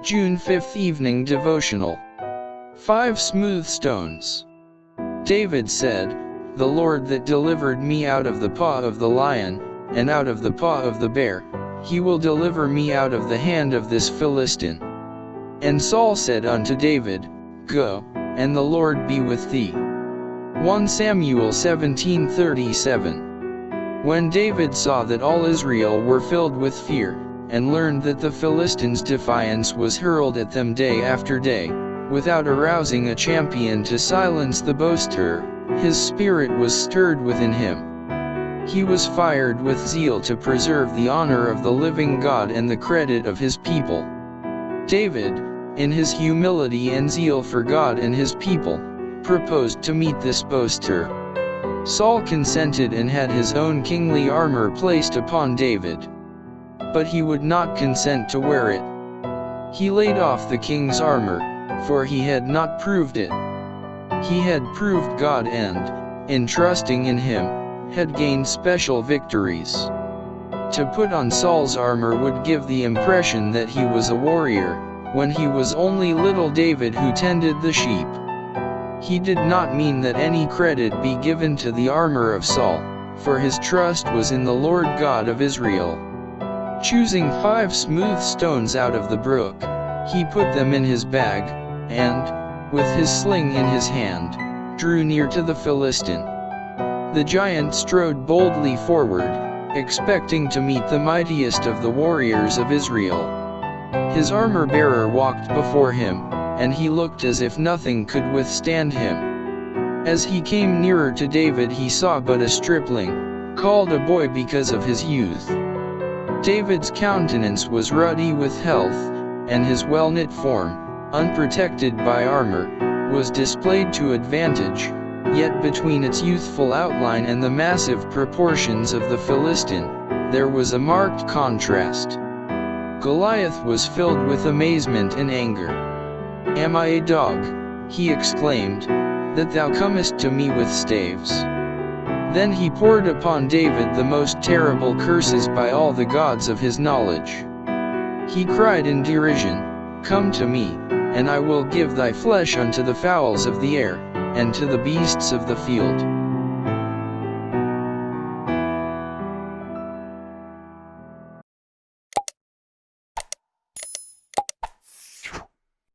June 5th Evening Devotional. 5 Smooth Stones. David said, "The Lord that delivered me out of the paw of the lion, and out of the paw of the bear, he will deliver me out of the hand of this Philistine." And Saul said unto David, "Go, and the Lord be with thee." 1 Samuel 17:37. When David saw that all Israel were filled with fear, and learned that the Philistines' defiance was hurled at them day after day, without arousing a champion to silence the boaster, his spirit was stirred within him. He was fired with zeal to preserve the honor of the living God and the credit of his people. David, in his humility and zeal for God and his people, proposed to meet this boaster. Saul consented and had his own kingly armor placed upon David. But he would not consent to wear it. He laid off the king's armor, for he had not proved it. He had proved God and, in trusting in him, had gained special victories. To put on Saul's armor would give the impression that he was a warrior, when he was only little David who tended the sheep. He did not mean that any credit be given to the armor of Saul, for his trust was in the Lord God of Israel. Choosing 5 smooth stones out of the brook, he put them in his bag, and, with his sling in his hand, drew near to the Philistine. The giant strode boldly forward, expecting to meet the mightiest of the warriors of Israel. His armor-bearer walked before him, and he looked as if nothing could withstand him. As he came nearer to David, he saw but a stripling, called a boy because of his youth. David's countenance was ruddy with health, and his well-knit form, unprotected by armor, was displayed to advantage, yet between its youthful outline and the massive proportions of the Philistine, there was a marked contrast. Goliath was filled with amazement and anger. "Am I a dog," he exclaimed, "that thou comest to me with staves?" Then he poured upon David the most terrible curses by all the gods of his knowledge. He cried in derision, "Come to me, and I will give thy flesh unto the fowls of the air, and to the beasts of the field."